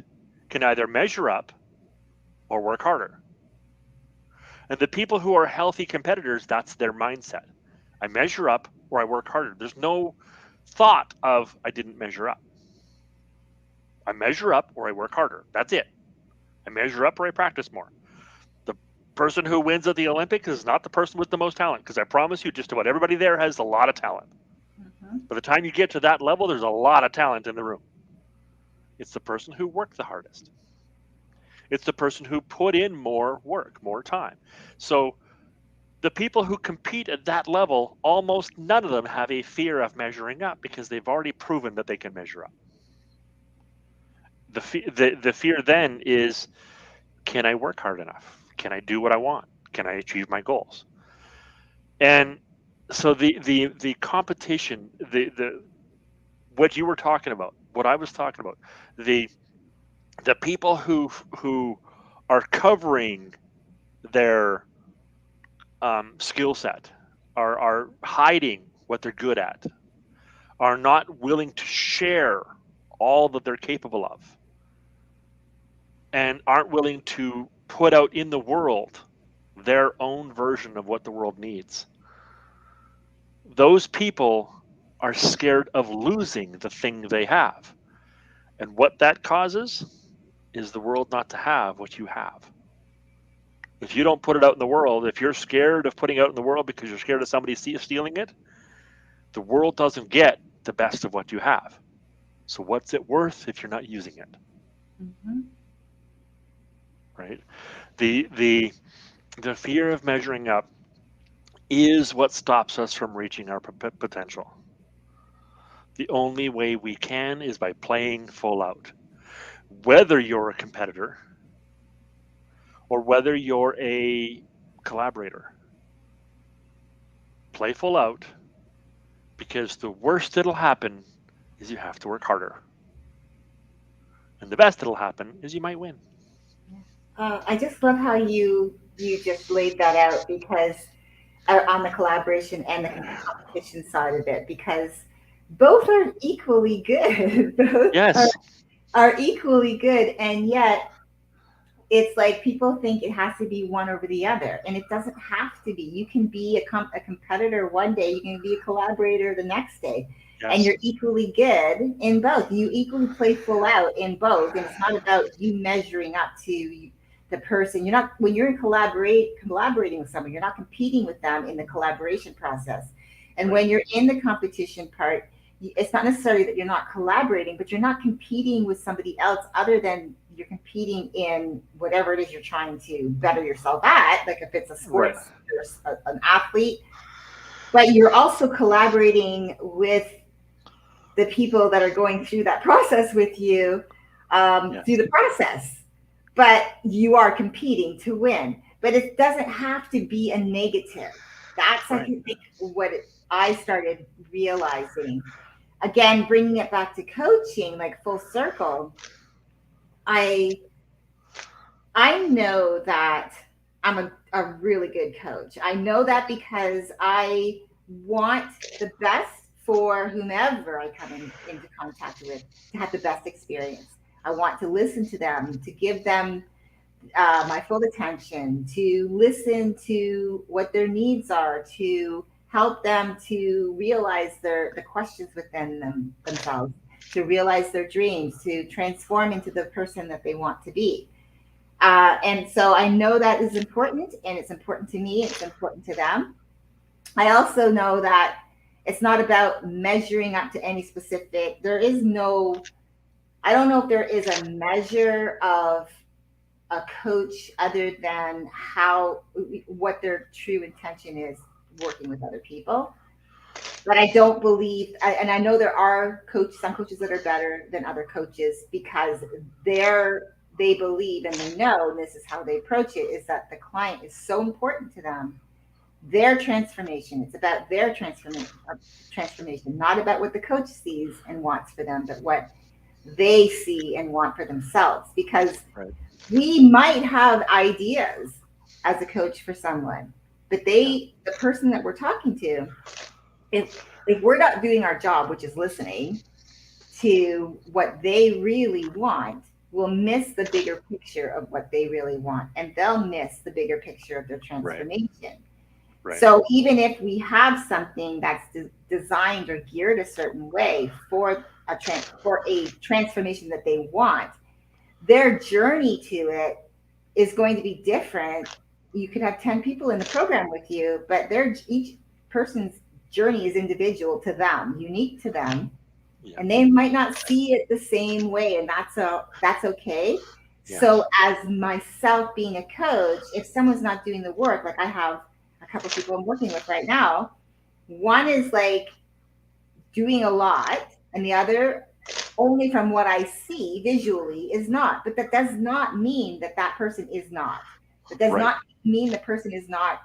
can either measure up or work harder. And the people who are healthy competitors, that's their mindset. I measure up or I work harder. There's no thought of I didn't measure up. I measure up or I work harder. That's it. I measure up or I practice more. The person who wins at the Olympics is not the person with the most talent, because I promise you, just about everybody there has a lot of talent. Mm-hmm. By the time you get to that level, there's a lot of talent in the room. It's the person who worked the hardest. It's the person who put in more work, more time. So the people who compete at that level, almost none of them have a fear of measuring up because they've already proven that they can measure up. The fear then is, can I work hard enough? Can I do what I want? Can I achieve my goals? And so the competition, the what you were talking about, what I was talking about, the the people who are covering their skill set, are hiding what they're good at, are not willing to share all that they're capable of, and aren't willing to put out in the world their own version of what the world needs. Those people are scared of losing the thing they have. And what that causes is the world not to have what you have. If you don't put it out in the world, if you're scared of putting it out in the world because you're scared of somebody stealing it, the world doesn't get the best of what you have. So what's it worth if you're not using it, Mm-hmm. right? The fear of measuring up is what stops us from reaching our potential. The only way we can is by playing full out. Whether you're a competitor or whether you're a collaborator, play full out, because the worst that'll happen is you have to work harder. And the best that'll happen is you might win. Yeah. I just love how you just laid that out because on the collaboration and the competition side of it, because both are equally good. Both Yes, are equally good, and yet it's like people think it has to be one over the other, and it doesn't have to be. You can be a competitor one day, you can be a collaborator the next day, and yes, you're equally good in both. You equally play full out in both, and it's not about you measuring up to the person. You're not, when you're collaborating with someone, you're not competing with them in the collaboration process. And right, when you're in the competition part, it's not necessarily that you're not collaborating, but you're not competing with somebody else other than you're competing in whatever it is you're trying to better yourself at. Like if it's a right, sports, you're an athlete, but you're also collaborating with the people that are going through that process with you through yes, the process. But you are competing to win. But it doesn't have to be a negative. That's, I right, think, what I started realizing. Again, bringing it back to coaching, like full circle, I I know that I'm a really good coach. I know that because I want the best for whomever I come into contact with to have the best experience. I want to listen to them, to give them my full attention, to listen to what their needs are, to help them to realize the questions within themselves, to realize their dreams, to transform into the person that they want to be. And so I know that is important, and it's important to me, it's important to them. I also know that it's not about measuring up to any specific, there is no, I don't know if there is a measure of a coach other than how, what their true intention is working with other people. But I don't believe, and I know there are some coaches that are better than other coaches because they're they believe and they know, and this is how they approach it, is that the client is so important to them. Their transformation. It's about their transformation, not about what the coach sees and wants for them, but what they see and want for themselves. Because Right. we might have ideas as a coach for someone, but Yeah. the person that we're talking to, if if we're not doing our job, which is listening to what they really want, we'll miss the bigger picture of what they really want, and they'll miss the bigger picture of their Right. transformation. Right. So even if we have something that's designed or geared a certain way for for a transformation that they want, their journey to it is going to be different. You could have 10 people in the program with you, but each person's journey is individual to them, unique to them, Yeah. and they might not see it the same way, and that's okay. Yeah. So as myself being a coach, if someone's not doing the work, like I have a couple of people I'm working with right now, one is like doing a lot, and the other, only from what I see visually, is not. But that does not mean that that person is not. That does Right. not mean the person is not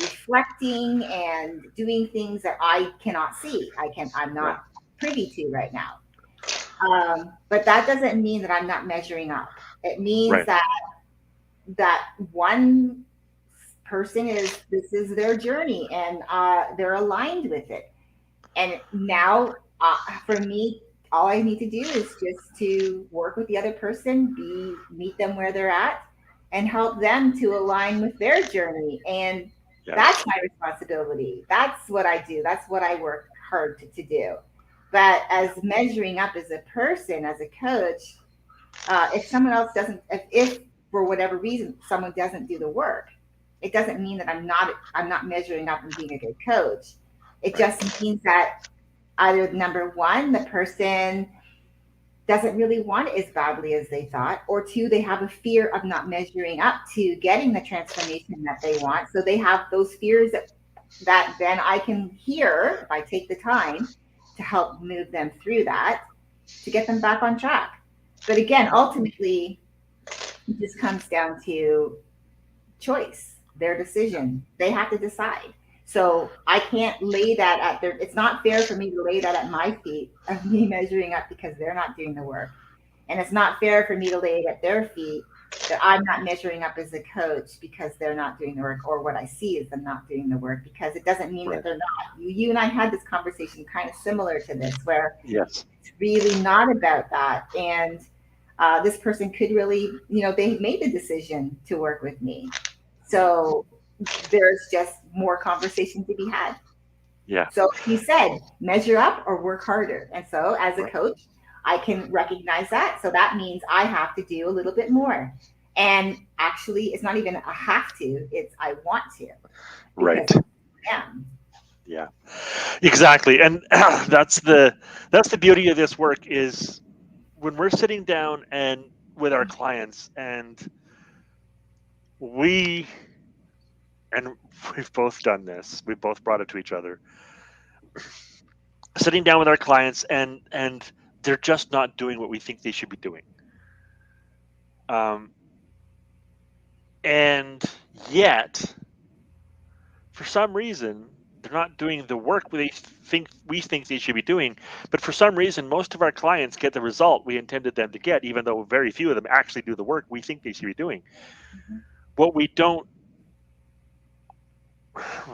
reflecting and doing things that I cannot see. I'm Yeah. not privy to right now. But that doesn't mean that I'm not measuring up. It means Right. that that one person is, this is their journey, and they're aligned with it. And now, for me, all I need to do is just to work with the other person, meet them where they're at, and help them to align with their journey. And that's Yes. my responsibility. That's what I do. That's what I work hard to do. But as Yeah. measuring up as a person, as a coach, if someone else doesn't, if for whatever reason someone doesn't do the work, it doesn't mean that I'm not measuring up and being a good coach. It Right. just means that either number one, the person doesn't really want it as badly as they thought, or two, they have a fear of not measuring up to getting the transformation that they want. So they have those fears that then I can hear if I take the time to help move them through that to get them back on track. But again, Yeah. ultimately, it just comes down to choice, their Yeah. decision. They have to decide. So I can't lay that at their, it's not fair for me to lay that at my feet of me measuring up because they're not doing the work. And it's not fair for me to lay it at their feet that I'm not measuring up as a coach because they're not doing the work, or what I see is them not doing the work, because it doesn't mean that Right. they're not. You and I had this conversation kind of similar to this, where Yes. it's really not about that. And this person could really, they made the decision to work with me. Yeah. So there's just more conversation to be had. Yeah. So he said, measure up or work harder. And so as a Right. coach, I can recognize that. So that means I have to do a little bit more. And actually, it's not even a have to, it's I want to, because Right. I am. Yeah. Exactly. And that's the beauty of this work is when we're sitting down and with our clients and we and we've both done this. We've both brought it to each other. Sitting down with our clients and they're just not doing what we think they should be doing. Um, and yet, for some reason, they're not doing the work we think they should be doing. But for some reason, most of our clients get the result we intended them to get, even though very few of them actually do the work we think they should be doing. Mhm. What we don't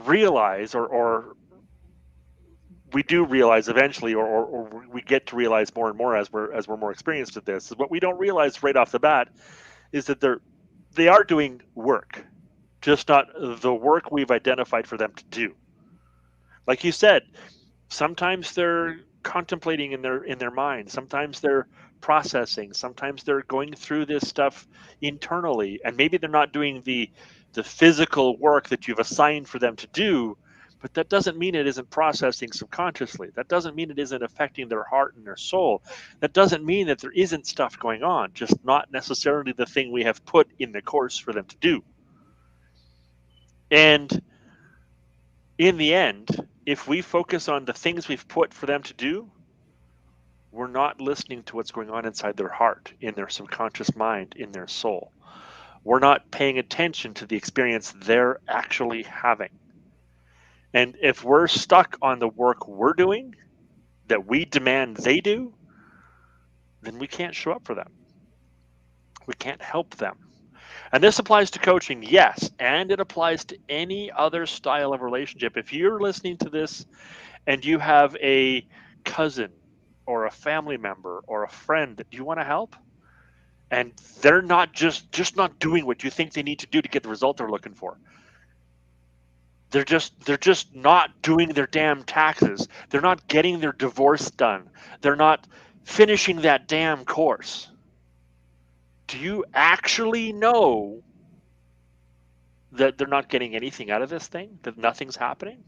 realize, or we do realize eventually, or we get to realize more and more as we're more experienced at this, is what we don't realize right off the bat is that they are doing work, just not the work we've identified for them to do. Like you said, sometimes they're contemplating in their mind, sometimes they're processing, sometimes they're going through this stuff internally, and maybe they're not doing the physical work that you've assigned for them to do, but that doesn't mean it isn't processing subconsciously. That doesn't mean it isn't affecting their heart and their soul. That doesn't mean that there isn't stuff going on, just not necessarily the thing we have put in the course for them to do. And in the end, if we focus on the things we've put for them to do, We're not listening to what's going on inside their heart, in their subconscious mind, in their soul. We're not paying attention to the experience they're actually having. And if we're stuck on the work we're doing that we demand they do, then we can't show up for them. We can't help them. And this applies to coaching, yes, and it applies to any other style of relationship. If you're listening to this and you have a cousin or a family member or a friend that you want to help, and they're not just not doing what you think they need to do to get the result they're looking for. They're just not doing their damn taxes. They're not getting their divorce done. They're not finishing that damn course. Do you actually know that they're not getting anything out of this thing? That nothing's happening?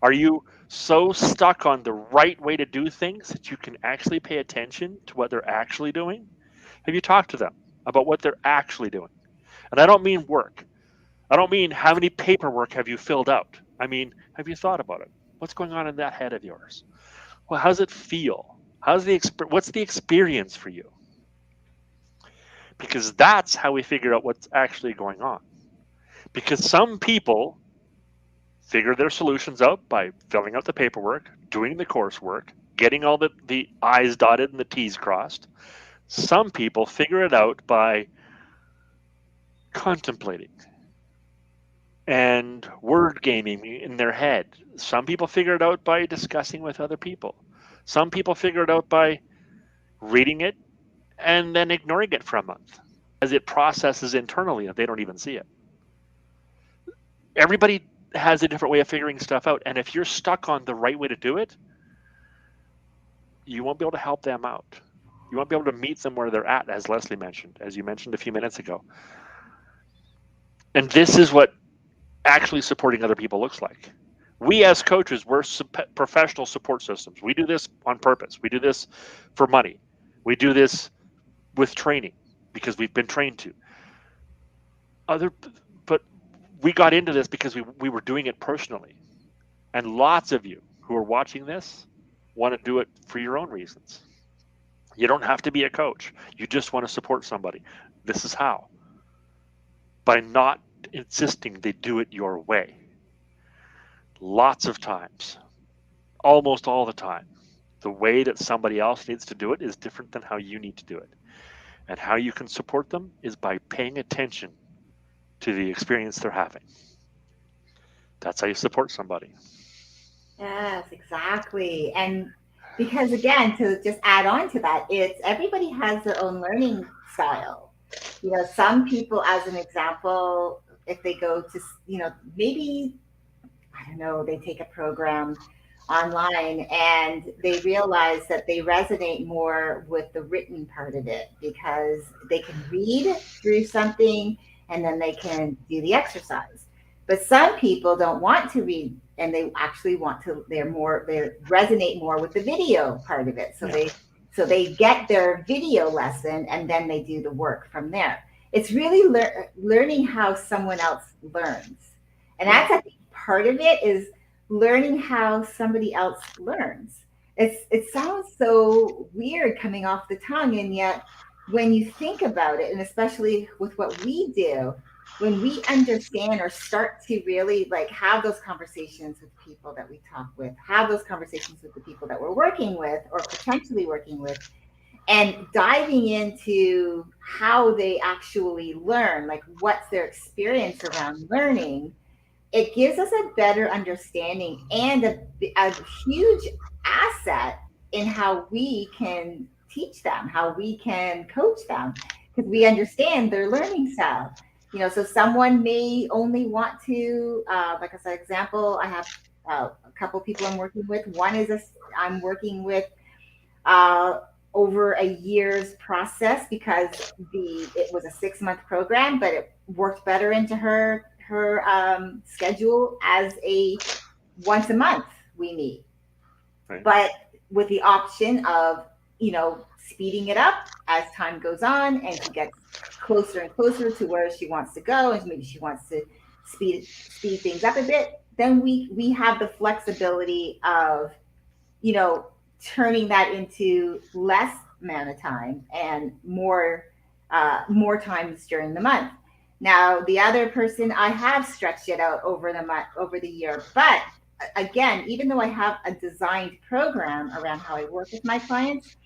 Are you so stuck on the right way to do things that you can actually pay attention to what they're actually doing? Have you talked to them about what they're actually doing? And I don't mean work. I don't mean how many paperwork have you filled out. I mean, have you thought about it? What's going on in that head of yours? Well, how does it feel? What's the experience for you? Because that's how we figure out what's actually going on. Because some people figure their solutions out by filling out the paperwork, doing the coursework, getting all the I's dotted and the T's crossed. Some people figure it out by contemplating and word gaming in their head. Some people figure it out by discussing with other people. Some people figure it out by reading it and then ignoring it for a month as it processes internally and they don't even see it. Everybody has a different way of figuring stuff out. And if you're stuck on the right way to do it, you won't be able to help them out. You won't be able to meet them where they're at, as Leslie mentioned, as you mentioned a few minutes ago. And this is what actually supporting other people looks like. We as coaches, we're professional support systems. We do this on purpose. We do this for money. We do this with training because we've been trained to. Other, but we got into this because we were doing it personally. And lots of you who are watching this want to do it for your own reasons. You don't have to be a coach. You just want to support somebody. This is how. By not insisting they do it your way. Lots of times, almost all the time, the way that somebody else needs to do it is different than how you need to do it. And how you can support them is by paying attention to the experience they're having. That's how you support somebody. Yes, exactly. And because again, to just add on to that, it's everybody has their own learning style. Some people, as an example, if they go to, maybe, I don't know, they take a program online and they realize that they resonate more with the written part of it because they can read through something and then they can do the exercise. But some people don't want to read and they actually want to, they resonate more with the video part of it. So Yeah. they get their video lesson and then they do the work from there. It's really learning how someone else learns. And Yeah. that's, I think, part of it is learning how somebody else learns. It sounds so weird coming off the tongue, and yet when you think about it, and especially with what we do, when we understand or start to really like have those conversations with people that we talk with, have those conversations with the people that we're working with or potentially working with, and diving into how they actually learn, like what's their experience around learning, it gives us a better understanding and a huge asset in how we can teach them, how we can coach them, because we understand their learning style. So someone may only want to, like as an example, I have a couple people I'm working with. One is I'm working with uh, over a year's process because it was a 6-month program, but it worked better into her schedule as a once a month we meet, Right. but with the option of speeding it up as time goes on and she gets closer and closer to where she wants to go and maybe she wants to speed things up a bit, then we have the flexibility of you know turning that into less amount of time and more times during the month. Now, the other person, I have stretched it out over the month, over the year, but again, even though I have a designed program around how I work with my clients,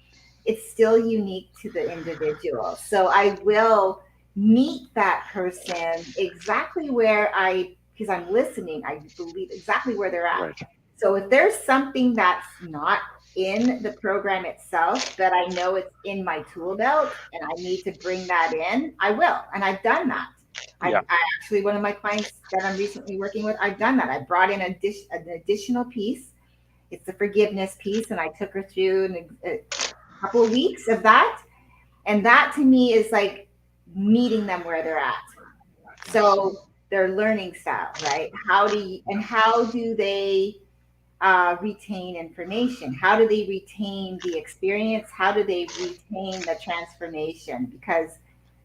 it's still unique to the individual. So I will meet that person exactly where because I'm listening, I believe exactly where they're at. Right. So if there's something that's not in the program itself that I know it's in my tool belt and I need to bring that in, I will. And I've done that. Yeah. I actually, one of my clients that I'm recently working with, I've done that. I brought in an additional piece. It's the forgiveness piece, and I took her through a couple of weeks of that. And that to me is like meeting them where they're at. Yes. So their learning style, right? How do they retain information? How do they retain the experience? How do they retain the transformation? Because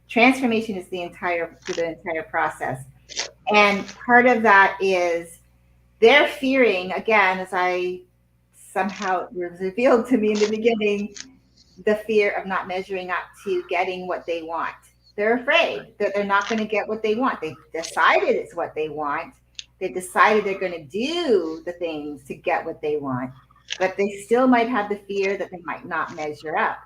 transformation is through the entire process. And part of that is they're fearing, again, as I somehow was revealed to me in the beginning, the fear of not measuring up to getting what they want. They're Right. afraid that they're not going to get what they want. They've decided it's what they want. They've decided they're going to do the things to get what they want, but they still might have the fear that they might not measure up.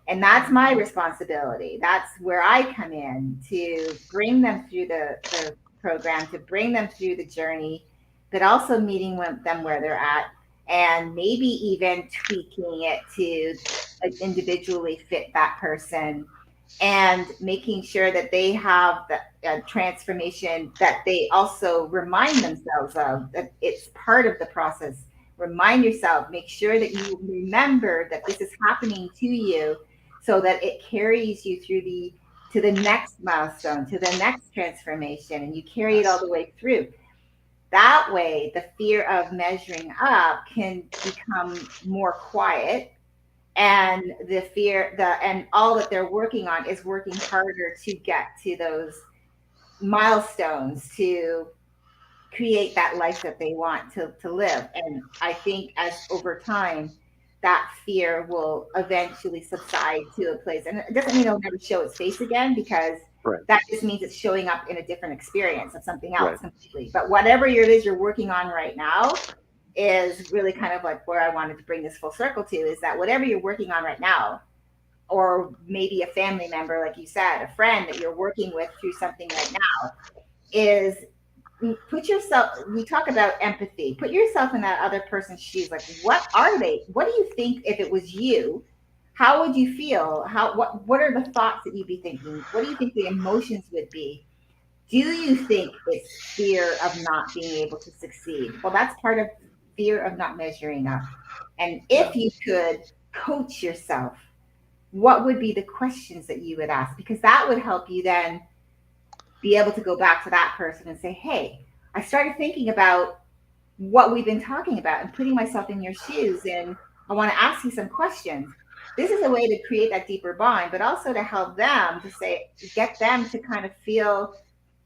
And that's my responsibility. That's where I come in to bring them through the program, to bring them through the journey, but also meeting them where they're at and maybe even tweaking it to individually fit that person and making sure that they have the transformation that they also remind themselves of that it's part of the process. Remind yourself, make sure that you remember that this is happening to you so that it carries you through the to the next milestone, to the next transformation, and you carry it all Yes. the way through. That way the fear of measuring up can become more quiet, and the fear the and all that they're working on is working harder to get to those milestones to create that life that they want to live. And I think as over time that fear will eventually subside to a place, and it doesn't mean it'll never show its face again, because Right. that just means it's showing up in a different experience of something else Right. completely. But whatever it is you're working on right now is really kind of like where I wanted to bring this full circle to, is that whatever you're working on right now, or maybe a family member, like you said, a friend that you're working with through something right now, is put yourself, we talk about empathy, put yourself in that other person's shoes. Like, what do you think if it was you? How would you feel? What are the thoughts that you'd be thinking? What do you think the emotions would be? Do you think it's fear of not being able to succeed? Well, that's part of fear of not measuring up. And Yeah. if you could coach yourself, what would be the questions that you would ask? Because that would help you then be able to go back to that person and say, hey, I started thinking about what we've been talking about and putting myself in your shoes. And I want to ask you some questions. This is a way to create that deeper bond, but also to help them to say, get them to kind of feel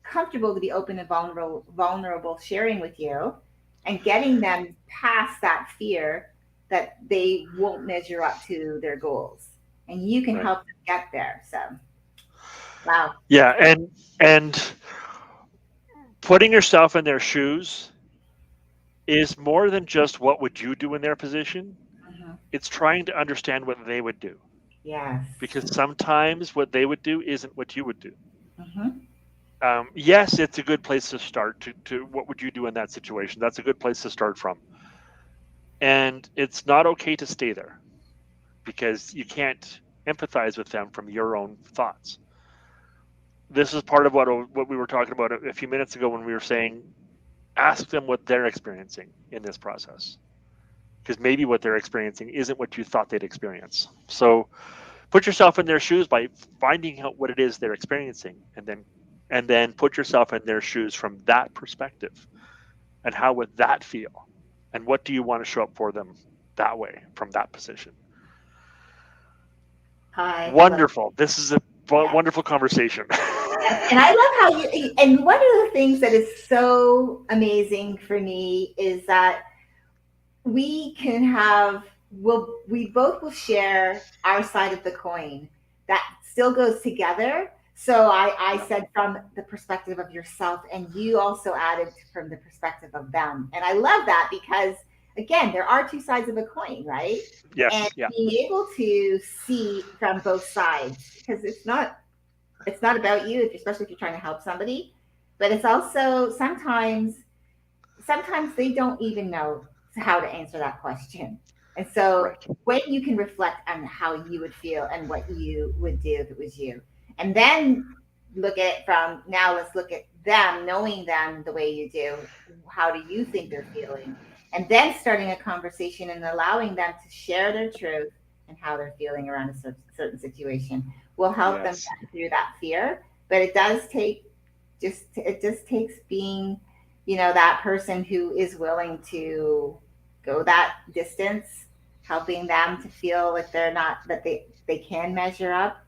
comfortable to be open and vulnerable sharing with you, and getting them past that fear that they won't measure up to their goals. And you can Right. help them get there. So, wow. Yeah. And putting yourself in their shoes is more than just what would you do in their position. Mhm. It's trying to understand what they would do, Yes. because sometimes what they would do isn't what you would do. Hmm. Yes, it's a good place to start. To what would you do in that situation? That's a good place to start from. And it's not okay to stay there because you can't empathize with them from your own thoughts. This is part of what we were talking about a few minutes ago when we were saying ask them what they're experiencing in this process, because maybe what they're experiencing isn't what you thought they'd experience. So put yourself in their shoes by finding out what it is they're experiencing, and then put yourself in their shoes from that perspective, and how would that feel, and what do you want to show up for them that way from that position. I love Wonderful. This is a that. wonderful conversation. Yes. And I love how and one of the things that is so amazing for me is that we can have we both will share our side of the coin that still goes together. So I Yeah. said from the perspective of yourself, and you also added from the perspective of them. And I love that because, again, there are two sides of a coin, right? And Yes. Yeah. being able to see from both sides, because it's not about you, especially if you're trying to help somebody, but it's also sometimes they don't even know how to answer that question. And so Right. when you can reflect on how you would feel and what you would do if it was you, and then look at it from now, let's look at them, knowing them the way you do. How do you think they're feeling? And then starting a conversation and allowing them to share their truth and how they're feeling around a certain situation will help them Yes. get through that fear. But it just takes being, that person who is willing to go that distance, helping them to feel like they're not that they can measure up,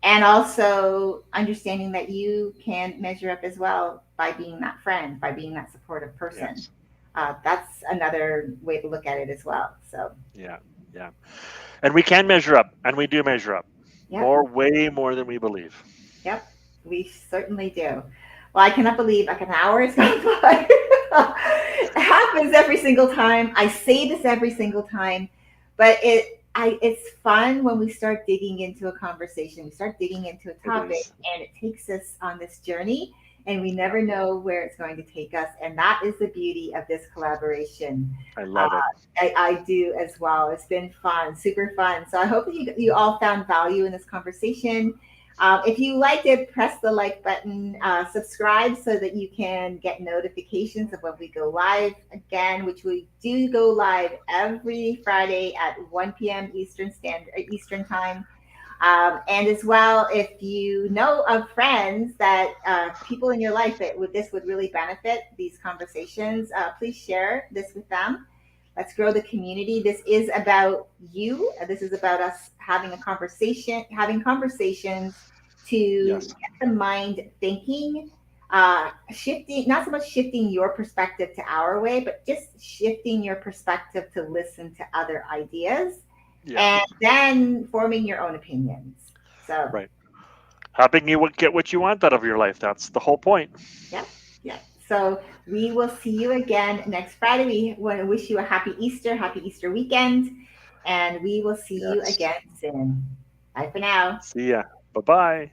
and also understanding that you can measure up as well by being that friend, by being that supportive person. Yes. That's another way to look at it as well. So, Yeah. Yeah. And we can measure up, and we do measure up yep, way more than we believe. yep, we certainly do. Well, I cannot believe like an hour has gone by. It happens every single time. I say this every single time, but it's fun when we start digging into a conversation. We start digging into a It topic, is. and it takes us on this journey, and we Yeah. never know where it's going to take us. And that is the beauty of this collaboration. I Uh, love it. I do as well. It's been fun, super fun. So I hope that you all found value in this conversation. If you liked it, press the like button, subscribe so that you can get notifications of when we go live again, which we do go live every Friday at 1 p.m. Eastern time. And as well, if you know of friends that people in your life that would really benefit these conversations, please share this with them. Let's grow the community. This is about you. This is about us having conversations to Yes. get the mind thinking, shifting, not so much shifting your perspective to our way, but just shifting your perspective to listen to other ideas Yeah. and then forming your own opinions. So, Right. Helping you get what you want out of your life. That's the whole point. yep, yep. So we will see you again next Friday. We want to wish you a happy Easter weekend, and we will see you Yes. again soon. Bye for now. See ya. Bye bye.